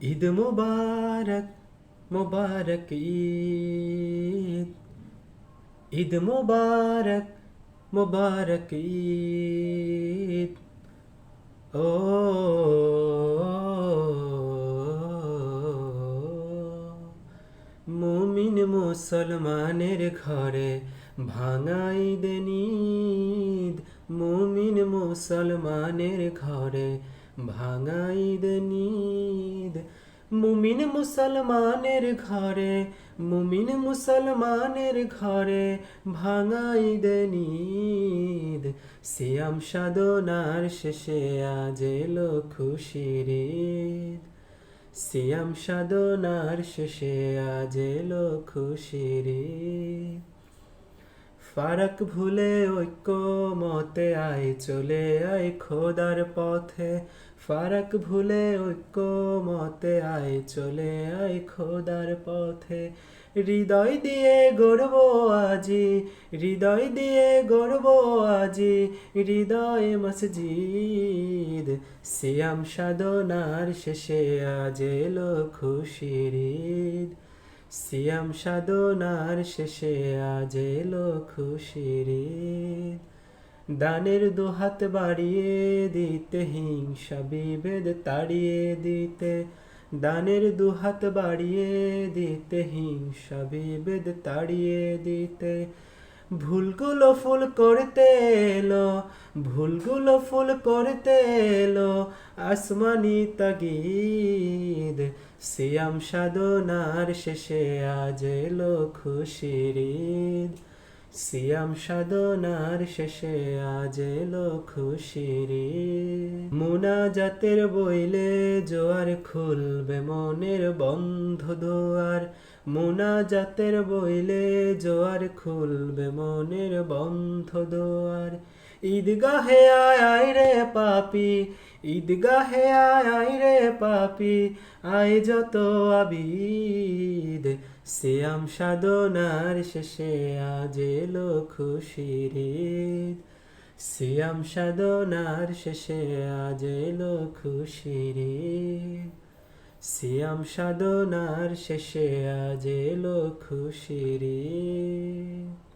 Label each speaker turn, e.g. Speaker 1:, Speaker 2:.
Speaker 1: ঈদ মোবারক মোবারক ঈদ, ঈদ মোবারক মোবারক ঈদ। ও মুমিন মুসলমানের ঘরে ভাঙা ঈদের ঈদ, মুমিন মুসলমানের ঘরে ভাঙা ঈদের ঈদ। মুমিন মুসলমানের ঘরে, মুমিন মুসলমানের ঘরে ভাঙা ঈদের ঈদ। সিয়াম সাধনার শেষে আজ এলো খুশির ঈদ, সিয়াম সাধনার শেষে আজ এলো খুশির ঈদ। ফারাক ভুলে ঐক্য মতে আয় চলে আয় খোদার পথে, ফারাক ভুলে ঐক্য মতে আয় চলে আয় খোদার পথে। হৃদয় দিয়ে গড়ব আজি, হৃদয় দিয়ে গড়ব আজি হৃদয় মসজিদ। সিয়াম সাধনার শেষে আজ এলো খুশির ঈদ, সিয়াম সাধনার শেষে আজ এলো খুশির ঈদ। দানের দুহাত বাড়িয়ে দিতে, হিংসা বিভেদ তাড়িয়ে দিতে, দানের দুহাত বাড়িয়ে দিতে, হিংসা বিভেদ তাড়িয়ে দিতে। ভুলগুলো ফুল করতে এলো, ভুলগুলো ফুল করতে এলো আসমানি তাগিদ। সিয়াম সাধনার শেষে আজ এলো খুশির ঈদ, সিয়াম সাধনার শেষে আজ এলো খুশির ঈদ। মুনাজাতের বইলে জোয়ার খুলবে মনের বন্ধ দুয়ার, মুনাজাতের বইলে জোয়ার খুলবে মনের বন্ধ দুয়ার। ঈদগাহে আয় আয় রে পাপি, ঈদগাহে আয় আয় রে পাপি, আয় যত আবিদ। সিয়াম সাধনার শেষে আজ এলো খুশির ঈদ, সিয়াম সাধনার শেষে আজ এলো খুশির ঈদ, সিয়াম সাধনার শেষে আজ এলো খুশির ঈদ।